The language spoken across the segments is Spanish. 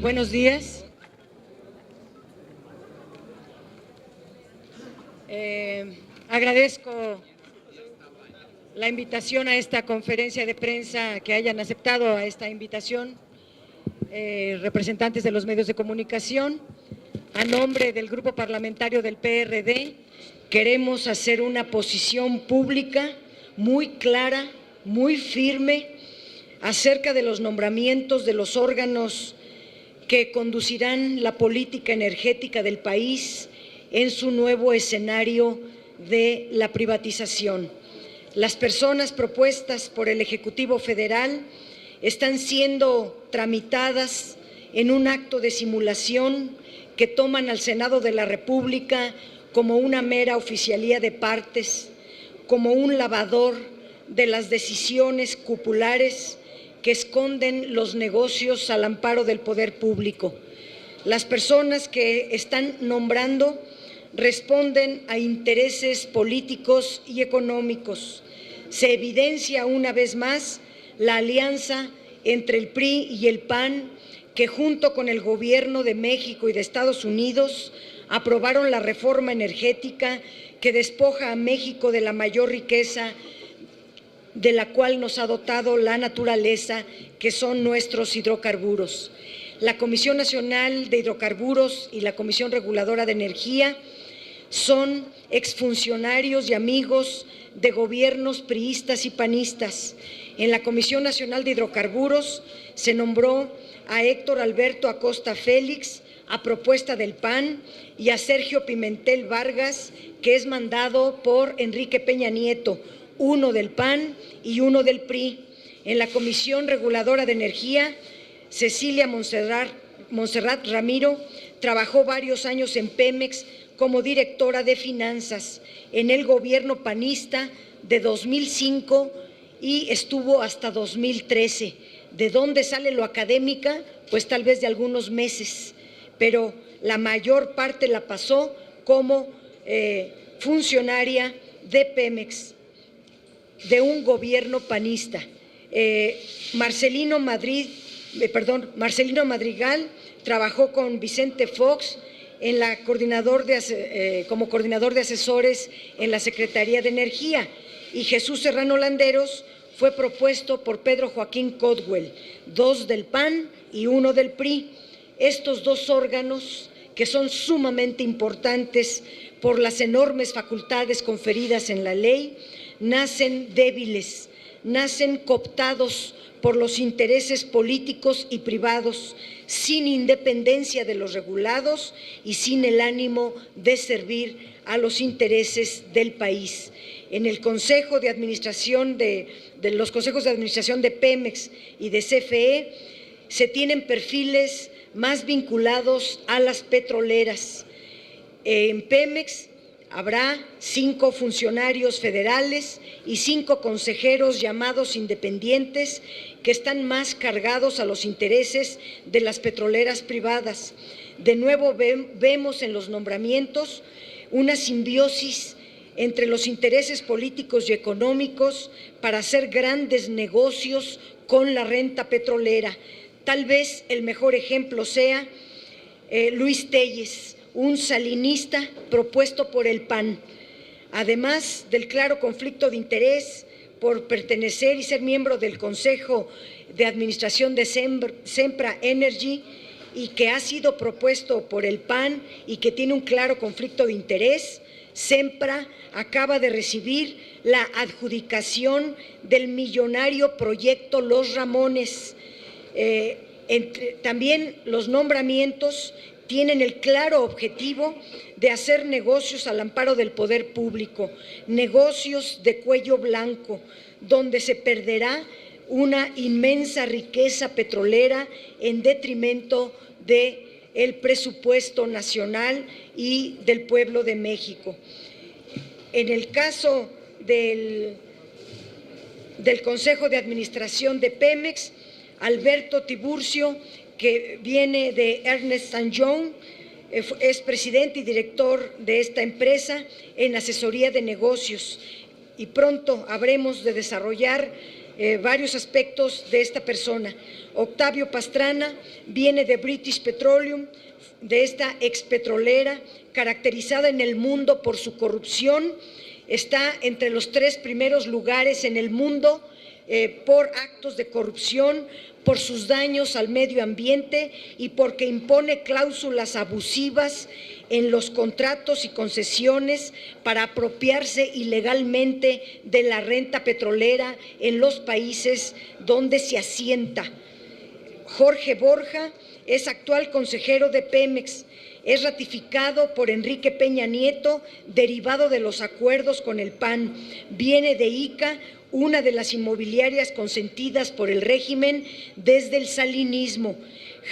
Buenos días. Agradezco la invitación a esta conferencia de prensa, que hayan aceptado a esta invitación representantes de los medios de comunicación. A nombre del Grupo Parlamentario del PRD, queremos hacer una posición pública muy clara, muy firme, acerca de los nombramientos de los órganos que conducirán la política energética del país en su nuevo escenario de la privatización. Las personas propuestas por el Ejecutivo Federal están siendo tramitadas en un acto de simulación que toman al Senado de la República como una mera oficialía de partes, como un lavador de las decisiones cupulares que esconden los negocios al amparo del poder público. Las personas que están nombrando responden a intereses políticos y económicos. Se evidencia una vez más la alianza entre el PRI y el PAN, que junto con el Gobierno de México y de Estados Unidos aprobaron la reforma energética que despoja a México de la mayor riqueza de la cual nos ha dotado la naturaleza, que son nuestros hidrocarburos. La Comisión Nacional de Hidrocarburos y la Comisión Reguladora de Energía son exfuncionarios y amigos de gobiernos priistas y panistas. En la Comisión Nacional de Hidrocarburos se nombró a Héctor Alberto Acosta Félix, a propuesta del PAN, y a Sergio Pimentel Vargas, que es mandado por Enrique Peña Nieto, uno del PAN y uno del PRI. En la Comisión Reguladora de Energía, Cecilia Montserrat Ramiro trabajó varios años en Pemex como directora de finanzas en el gobierno panista de 2005 y estuvo hasta 2013. ¿De dónde sale lo académica? Pues tal vez de algunos meses, pero la mayor parte la pasó como funcionaria de Pemex, de un gobierno panista. Marcelino Madrigal trabajó con Vicente Fox en la como coordinador de asesores en la Secretaría de Energía, y Jesús Serrano Landeros fue propuesto por Pedro Joaquín Codwell, dos del PAN y uno del PRI. Estos dos órganos, que son sumamente importantes por las enormes facultades conferidas en la ley, nacen débiles, nacen cooptados por los intereses políticos y privados, sin independencia de los regulados y sin el ánimo de servir a los intereses del país. En el Consejo de Administración los consejos de administración de Pemex y de CFE se tienen perfiles más vinculados a las petroleras. En Pemex habrá 5 funcionarios federales y 5 consejeros llamados independientes, que están más cargados a los intereses de las petroleras privadas. De nuevo vemos en los nombramientos una simbiosis entre los intereses políticos y económicos para hacer grandes negocios con la renta petrolera. Tal vez el mejor ejemplo sea Luis Telles, un salinista propuesto por el PAN. Además del claro conflicto de interés por pertenecer y ser miembro del Consejo de Administración de Sempra Energy, y que ha sido propuesto por el PAN y que tiene un claro conflicto de interés, Sempra acaba de recibir la adjudicación del millonario proyecto Los Ramones. También los nombramientos tienen el claro objetivo de hacer negocios al amparo del poder público, negocios de cuello blanco, donde se perderá una inmensa riqueza petrolera en detrimento del presupuesto nacional y del pueblo de México. En el caso del Consejo de Administración de Pemex, Alberto Tiburcio, que viene de Ernst & Young, es presidente y director de esta empresa en asesoría de negocios, y pronto habremos de desarrollar varios aspectos de esta persona. Octavio Pastrana viene de British Petroleum, de esta expetrolera caracterizada en el mundo por su corrupción. Está entre los 3 primeros lugares en el mundo por actos de corrupción, por sus daños al medio ambiente y porque impone cláusulas abusivas en los contratos y concesiones para apropiarse ilegalmente de la renta petrolera en los países donde se asienta. Jorge Borja es actual consejero de Pemex. Es ratificado por Enrique Peña Nieto, derivado de los acuerdos con el PAN. Viene de ICA, una de las inmobiliarias consentidas por el régimen desde el salinismo.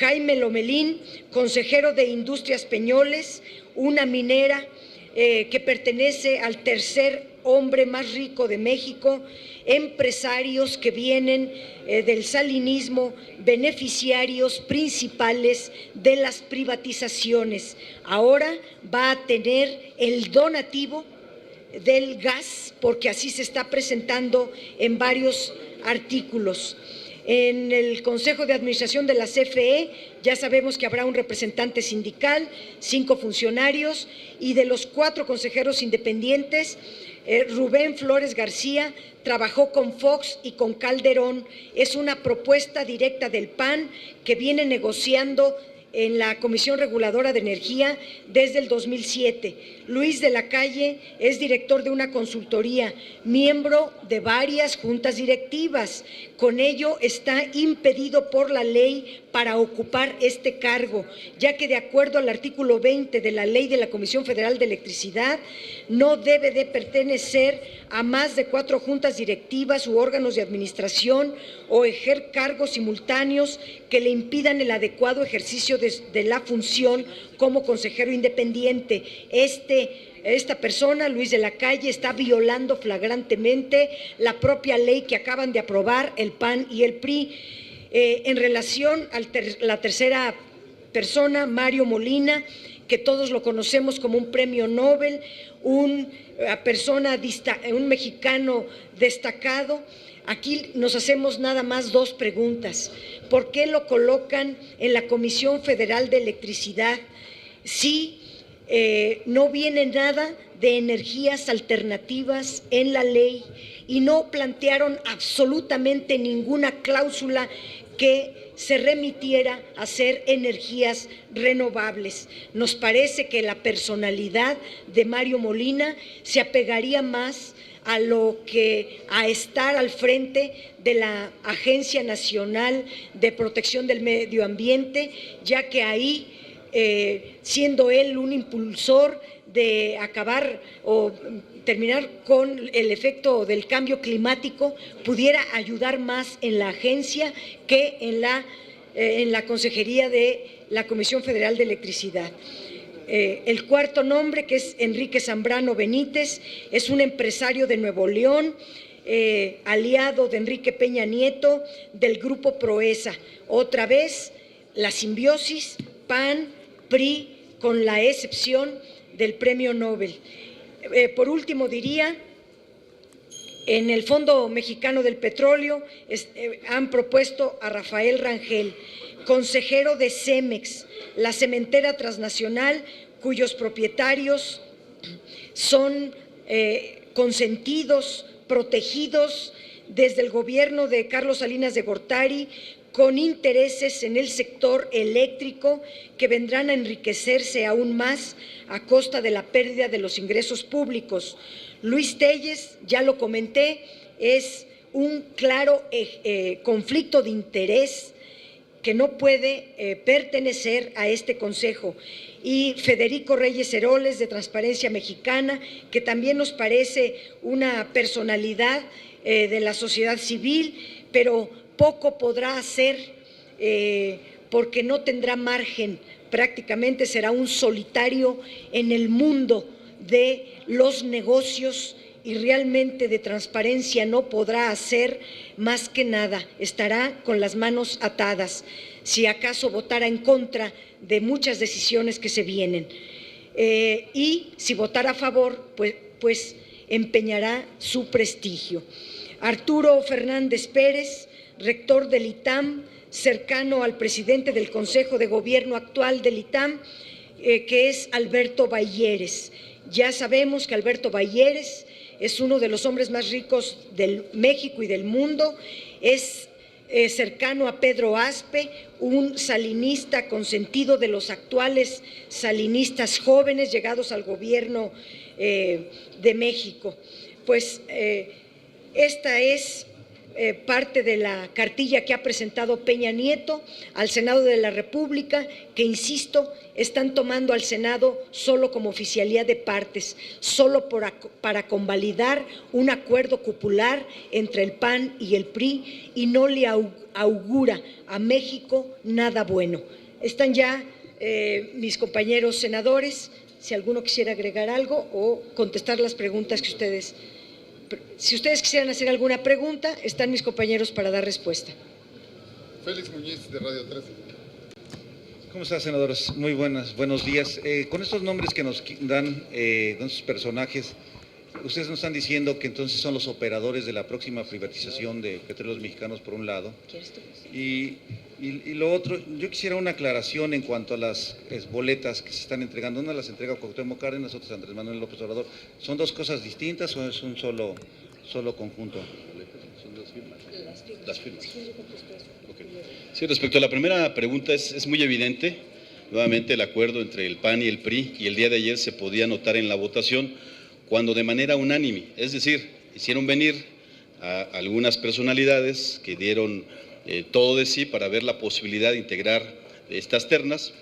Jaime Lomelín, consejero de Industrias Peñoles, una minera que pertenece al tercer hombre más rico de México, empresarios que vienen del salinismo, beneficiarios principales de las privatizaciones. Ahora va a tener el donativo del gas, porque así se está presentando en varios artículos. En el Consejo de Administración de la CFE ya sabemos que habrá un representante sindical, 5 funcionarios, y de los 4 consejeros independientes, Rubén Flores García trabajó con Fox y con Calderón. Es una propuesta directa del PAN que viene negociando en la Comisión Reguladora de Energía desde el 2007. Luis de la Calle es director de una consultoría, miembro de varias juntas directivas. Con ello está impedido por la ley para ocupar este cargo, ya que de acuerdo al artículo 20 de la Ley de la Comisión Federal de Electricidad, no debe de pertenecer a más de 4 juntas directivas u órganos de administración o ejercer cargos simultáneos que le impidan el adecuado ejercicio de la función como consejero independiente. Esta persona, Luis de la Calle, está violando flagrantemente la propia ley que acaban de aprobar el PAN y el PRI. En relación a la tercera persona, Mario Molina, que todos lo conocemos como un premio Nobel, un mexicano destacado. Aquí nos hacemos nada más 2 preguntas. ¿Por qué lo colocan en la Comisión Federal de Electricidad si no viene nada de energías alternativas en la ley y no plantearon absolutamente ninguna cláusula que se remitiera a ser energías renovables? Nos parece que la personalidad de Mario Molina se apegaría más a estar al frente de la Agencia Nacional de Protección del Medio Ambiente, ya que ahí, siendo él un impulsor de acabar o terminar con el efecto del cambio climático, pudiera ayudar más en la agencia que en la consejería de la Comisión Federal de Electricidad. El cuarto nombre, que es Enrique Zambrano Benítez, es un empresario de Nuevo León, aliado de Enrique Peña Nieto, del Grupo Proesa. Otra vez, la simbiosis PAN, PRI, con la excepción del premio Nobel. Por último, diría, en el Fondo Mexicano del Petróleo han propuesto a Rafael Rangel, consejero de Cemex, la cementera transnacional cuyos propietarios son consentidos, protegidos desde el gobierno de Carlos Salinas de Gortari, con intereses en el sector eléctrico que vendrán a enriquecerse aún más a costa de la pérdida de los ingresos públicos. Luis Telles, ya lo comenté, es un claro conflicto de interés que no puede pertenecer a este consejo. Y Federico Reyes Heroles, de Transparencia Mexicana, que también nos parece una personalidad de la sociedad civil, pero poco podrá hacer porque no tendrá margen, prácticamente será un solitario en el mundo de los negocios y realmente de transparencia no podrá hacer más que nada, estará con las manos atadas, si acaso votara en contra de muchas decisiones que se vienen. Y si votara a favor, pues empeñará su prestigio. Arturo Fernández Pérez, rector del ITAM, cercano al presidente del Consejo de Gobierno actual del ITAM, que es Alberto Balleres. Ya sabemos que Alberto Balleres es uno de los hombres más ricos del México y del mundo, es cercano a Pedro Aspe, un salinista consentido de los actuales salinistas jóvenes llegados al gobierno de México. Pues esta es parte de la cartilla que ha presentado Peña Nieto al Senado de la República, que, insisto, están tomando al Senado solo como oficialía de partes, solo para convalidar un acuerdo cupular entre el PAN y el PRI, y no le augura a México nada bueno. Están ya mis compañeros senadores, si alguno quisiera agregar algo o contestar las preguntas que ustedes. Si ustedes quisieran hacer alguna pregunta, están mis compañeros para dar respuesta. Félix Muñiz, de Radio 13. ¿Cómo están, senadores? Muy buenos días. Con estos nombres que nos dan, con estos personajes, ustedes nos están diciendo que entonces son los operadores de la próxima privatización de Petróleos Mexicanos, por un lado. Y lo otro, yo quisiera una aclaración en cuanto a las boletas que se están entregando. Una las entrega Cuauhtémoc Cárdenas, otra Andrés Manuel López Obrador. ¿Son dos cosas distintas o es un solo conjunto? Son dos firmas. Las firmas. Okay. Sí, respecto a la primera pregunta, es muy evidente, nuevamente, el acuerdo entre el PAN y el PRI, y el día de ayer se podía notar en la votación, cuando de manera unánime, es decir, hicieron venir a algunas personalidades que dieron todo de sí para ver la posibilidad de integrar estas ternas,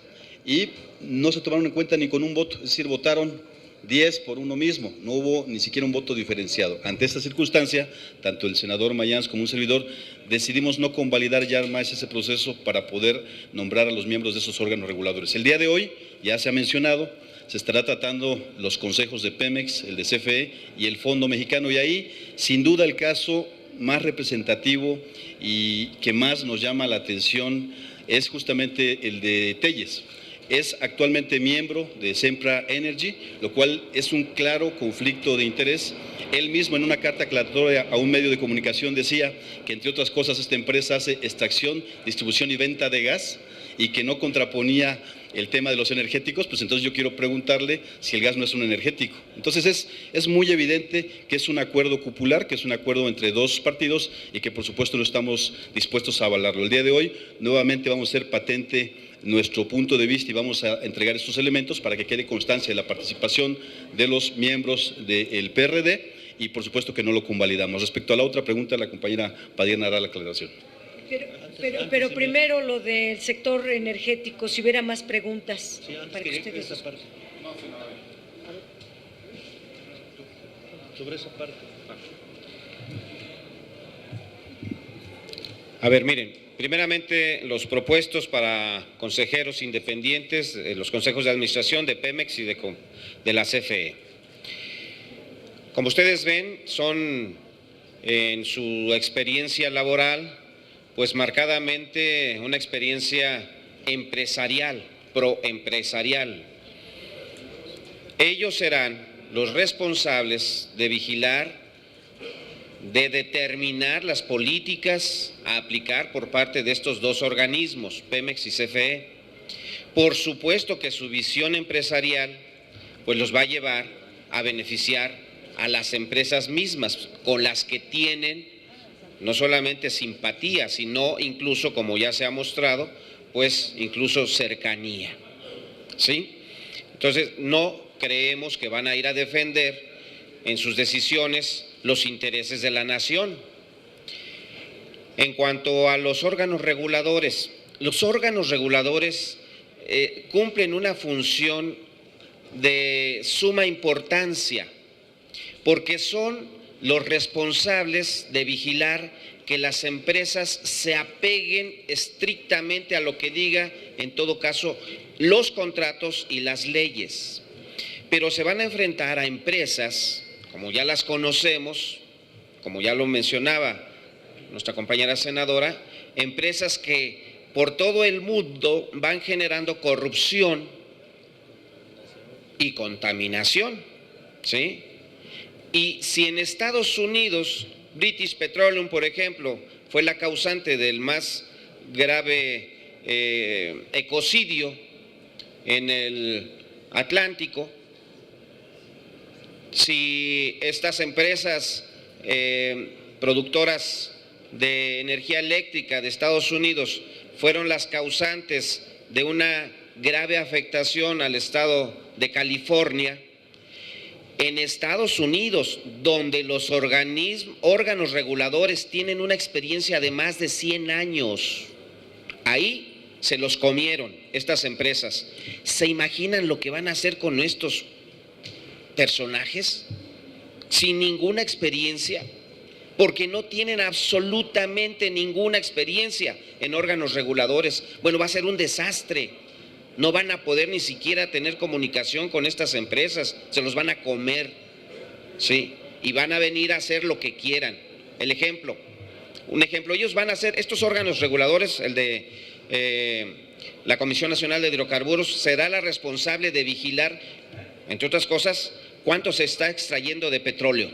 y no se tomaron en cuenta ni con un voto, es decir, votaron 10 por uno mismo, no hubo ni siquiera un voto diferenciado. Ante esta circunstancia, tanto el senador Mayans como un servidor decidimos no convalidar ya más ese proceso para poder nombrar a los miembros de esos órganos reguladores. El día de hoy, ya se ha mencionado, se estará tratando los consejos de Pemex, el de CFE y el Fondo Mexicano, y ahí, sin duda, el caso más representativo y que más nos llama la atención es justamente el de Telles. Es actualmente miembro de Sempra Energy, lo cual es un claro conflicto de interés. Él mismo, en una carta aclaratoria a un medio de comunicación, decía que, entre otras cosas, esta empresa hace extracción, distribución y venta de gas y que no contraponía el tema de los energéticos. Pues entonces yo quiero preguntarle si el gas no es un energético. Entonces es muy evidente que es un acuerdo cupular, que es un acuerdo entre dos partidos y que por supuesto no estamos dispuestos a avalarlo. El día de hoy nuevamente vamos a hacer patente nuestro punto de vista y vamos a entregar estos elementos para que quede constancia de la participación de los miembros del PRD y por supuesto que no lo convalidamos. Respecto a la otra pregunta, la compañera Padierna hará la aclaración. Pero primero lo del sector energético, si hubiera más preguntas. Sí, para que ustedes... Sobre esa parte. A ver, miren, primeramente los propuestos para consejeros independientes, los consejos de administración de Pemex y de la CFE. Como ustedes ven, son en su experiencia laboral, pues marcadamente una experiencia empresarial, proempresarial. Ellos serán los responsables de vigilar, de determinar las políticas a aplicar por parte de estos dos organismos, Pemex y CFE. Por supuesto que su visión empresarial pues los va a llevar a beneficiar a las empresas mismas con las que tienen no solamente simpatía, sino incluso, como ya se ha mostrado, pues incluso cercanía, ¿sí? Entonces, no creemos que van a ir a defender en sus decisiones los intereses de la nación. En cuanto a los órganos reguladores cumplen una función de suma importancia, porque son los responsables de vigilar que las empresas se apeguen estrictamente a lo que diga, en todo caso, los contratos y las leyes. Pero se van a enfrentar a empresas, como ya las conocemos, como ya lo mencionaba nuestra compañera senadora, empresas que por todo el mundo van generando corrupción y contaminación, ¿sí? Y si en Estados Unidos British Petroleum, por ejemplo, fue la causante del más grave ecocidio en el Atlántico. Si estas empresas productoras de energía eléctrica de Estados Unidos fueron las causantes de una grave afectación al estado de California, en Estados Unidos, donde los órganos reguladores tienen una experiencia de más de 100 años, ahí se los comieron estas empresas. ¿Se imaginan lo que van a hacer con estos personajes sin ninguna experiencia? Porque no tienen absolutamente ninguna experiencia en órganos reguladores. Bueno, va a ser un desastre. No van a poder ni siquiera tener comunicación con estas empresas, se los van a comer, ¿sí? Y van a venir a hacer lo que quieran. Un ejemplo, ellos van a hacer, estos órganos reguladores, el de la Comisión Nacional de Hidrocarburos, será la responsable de vigilar, entre otras cosas, cuánto se está extrayendo de petróleo.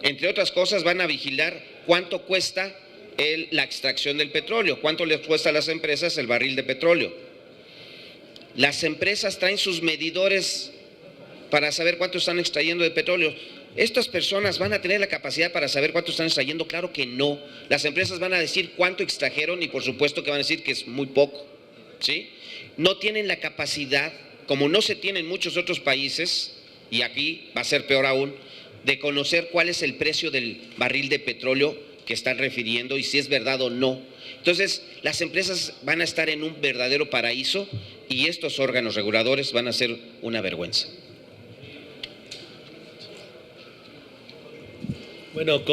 Entre otras cosas, van a vigilar cuánto cuesta la extracción del petróleo, cuánto les cuesta a las empresas el barril de petróleo. Las empresas traen sus medidores para saber cuánto están extrayendo de petróleo. ¿Estas personas van a tener la capacidad para saber cuánto están extrayendo? Claro que no. Las empresas van a decir cuánto extrajeron y por supuesto que van a decir que es muy poco, ¿sí? No tienen la capacidad, como no se tiene en muchos otros países, y aquí va a ser peor aún, de conocer cuál es el precio del barril de petróleo que están refiriendo y si es verdad o no. Entonces, las empresas van a estar en un verdadero paraíso y estos órganos reguladores van a ser una vergüenza. Bueno,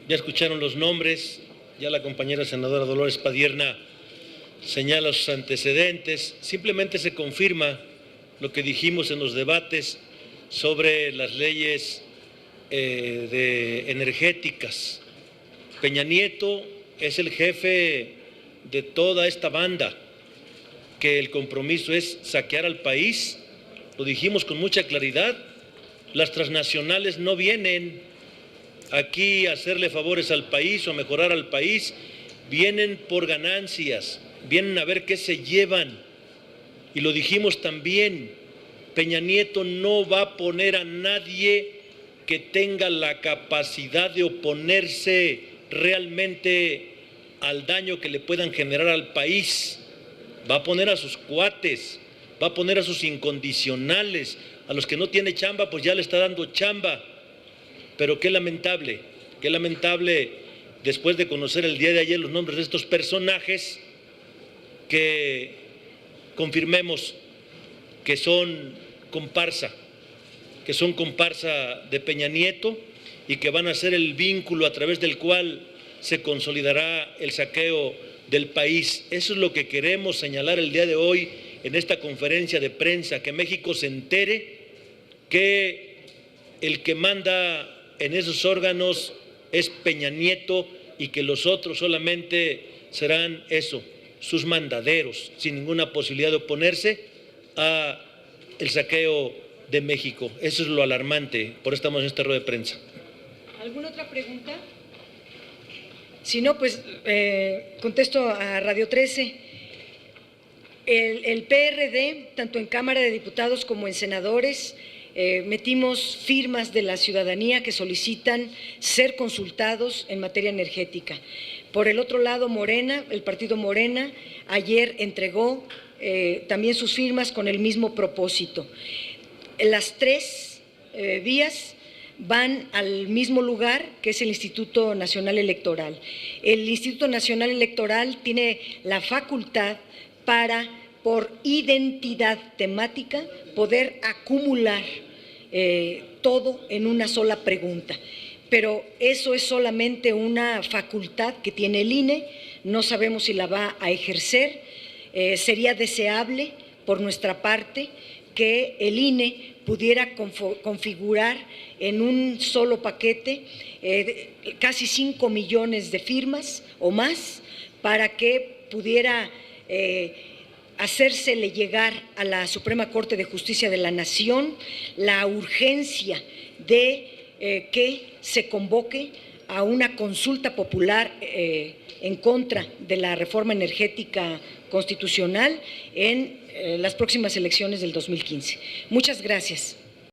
ya escucharon los nombres, ya la compañera senadora Dolores Padierna señala sus antecedentes. Simplemente se confirma lo que dijimos en los debates sobre las leyes energéticas. Peña Nieto es el jefe de toda esta banda, que el compromiso es saquear al país. Lo dijimos con mucha claridad, las transnacionales no vienen aquí a hacerle favores al país o a mejorar al país, vienen por ganancias, vienen a ver qué se llevan. Y lo dijimos también, Peña Nieto no va a poner a nadie que tenga la capacidad de oponerse realmente al daño que le puedan generar al país. Va a poner a sus cuates, va a poner a sus incondicionales, a los que no tiene chamba, pues ya le está dando chamba. Pero qué lamentable, después de conocer el día de ayer los nombres de estos personajes, que confirmemos que son comparsa de Peña Nieto y que van a ser el vínculo a través del cual se consolidará el saqueo del país. Eso es lo que queremos señalar el día de hoy en esta conferencia de prensa, que México se entere que el que manda en esos órganos es Peña Nieto y que los otros solamente serán eso, sus mandaderos, sin ninguna posibilidad de oponerse a el saqueo de México. Eso es lo alarmante, por eso estamos en esta rueda de prensa. ¿Alguna otra pregunta? Si no, pues contesto a Radio 13. El PRD, tanto en Cámara de Diputados como en senadores, metimos firmas de la ciudadanía que solicitan ser consultados en materia energética. Por el otro lado, Morena, el partido Morena, ayer entregó también sus firmas con el mismo propósito. Las tres vías van al mismo lugar, que es el Instituto Nacional Electoral. El Instituto Nacional Electoral tiene la facultad para, por identidad temática, poder acumular todo en una sola pregunta. Pero eso es solamente una facultad que tiene el INE, no sabemos si la va a ejercer. Sería deseable, por nuestra parte, que el INE pudiera configurar en un solo paquete casi 5 millones de firmas o más, para que pudiera hacérsele llegar a la Suprema Corte de Justicia de la Nación la urgencia de que se convoque a una consulta popular en contra de la reforma energética constitucional en las próximas elecciones del 2015. Muchas gracias.